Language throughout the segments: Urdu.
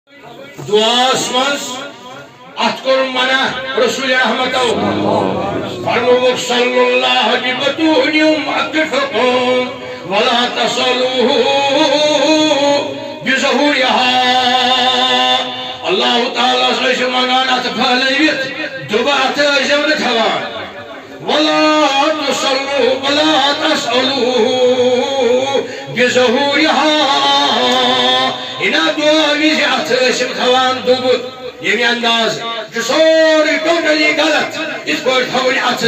دعاس مز اتکر منع رسول رحمتو فرموک صلی اللہ بطونیوم اکفقون ولا تصلوه بظهورها اللہ تعالیٰ سے منگانا تفعلیت دبعت جملت ہوان ولا تصلوه ولا تسألوه بظهورها انا دعا ویزی اتشم تھوان دب یمی انداز جو سوری ٹوٹلی غلط اس پر تھوڑی ات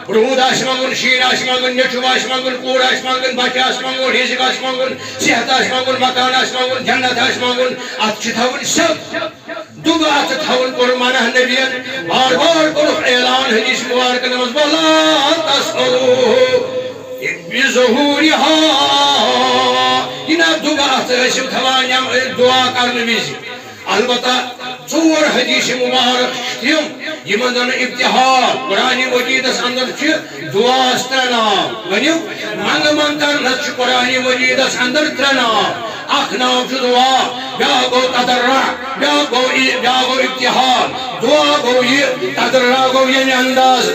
رود آش منگن شین آش منگن نیچو آش منگن کور آش منگن بچہ آش منگن رزق آش منگن صحت آش منگن مکان آش منگن جنت آش منگن ات چھ تھوڑی سب دب ات تھوڑی پر منع نبیت بار بار پر اعلان حدیث مبارک نماز ولا تسألوه بظهورها ینا دعا اتشم تھوان دعا کرنے وز البتہ ژور حدیث مبارک تم یمن زن ابتحال قرآن مجیدس اندر دعا ترے نام ورنو منگ منتر نت قرآن مجیدس اندر ترے نام اخ نام دعا بیا گو تضرع بیا گو ابتحال دعا گو یہ تضرع گو یعنی انداز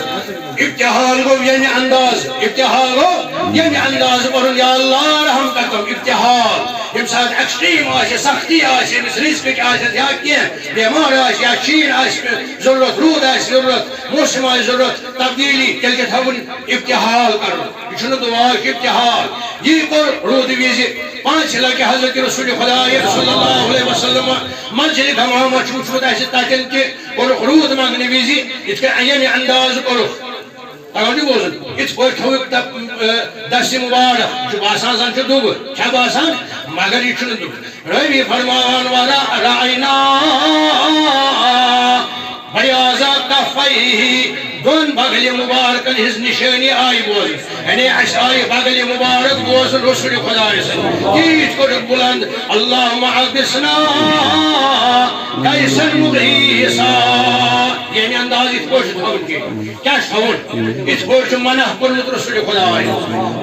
ابتحال گو یعنی انداز ابتحال گو یعنی انداز اور یا اللہ رحم کرتم ابتحال یم سات ایکسٹریم آشی سختی آشی مس رزق آشی یا کی بیمار آشی یا شین آشی ضرورت رود آشی ضرورت موسم آشی ضرورت تبدیلی تیل کے تھون ابتحال کرو یہ دعا ابتحال یہ کر رود ویزی 5 لگے حضرت رسول خدا صلی اللہ علیہ وسلم مسجد حمام چھوٹ آشی تاکن کے اور رود مانگنے ویزی اس کے یعنی انداز کرو اگر نہیں بوزن اس پر تھوک دس مبارک جو باسان سان چھو دوب کیا باسان مگر یہ چھو دوب روی فرمان والا رائنا بیازا کفائی دون بغل مبارکن ہز نشانی آئی بوزن یعنی آئی بغل مبارک بوزن رسول خدا رسل یہ کو بلند اللہم عبسنا کیسن مغیسا یعنی انداز اس پوچھ تھون کی کیا تھون اس پوچھ منع کرنت رسول خدا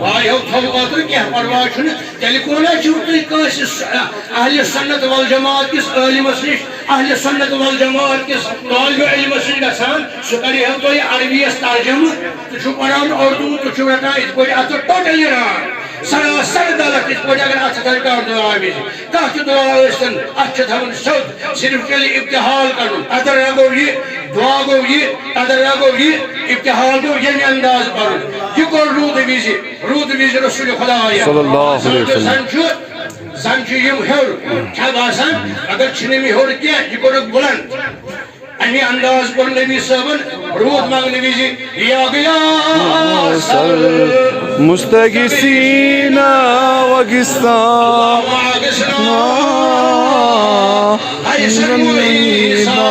وائی ہو تھو قاتل کیا پرواہ چھنے تیلکونا چھوٹی کاس اہل سنت والجماعت کس عالم اسنش اہل سنت والجماعت کس طالب علم اسنش گسان سکری ہم تو یہ عربی اس ترجمہ تو چھو پڑھان اردو تو چھو رہتا اس پوچھ اتو ٹوٹلی رہا سراسر دلت اس پوچھ اگر اچھا ترکار دعا بھی کہت دعا استن اچھا تھون سود صرف کے لئے ابتحال کرن ادر رگو یہ دعا گو یہ ادر رگو یہ ابتحال گو یعنی انداز کرن یہ کو رود ویزی رسول خدا آیا صلی اللہ علیہ وسلم زنچو یم ہور کیا باسان اگر چھنے میں ہور کیا یہ کو رک بلند امی انداز پر نبی صاحبن رود مانگ نبی جی یا گیا سر مستغیثین وغیثنا حیثن مغیثا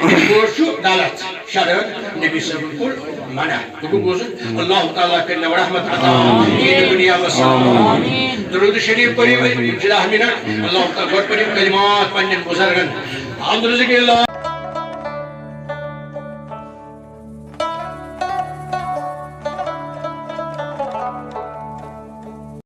گوشو دالت شرط نبی صاحبن کل منع تو گوشو اللہ تعالیٰ کرنے و رحمت عطا این دنیا و سلام درود شریف قریب جلہ منہ اللہ تعالیٰ گوٹ قریب کلمات پنجن بزرگن الحمد لله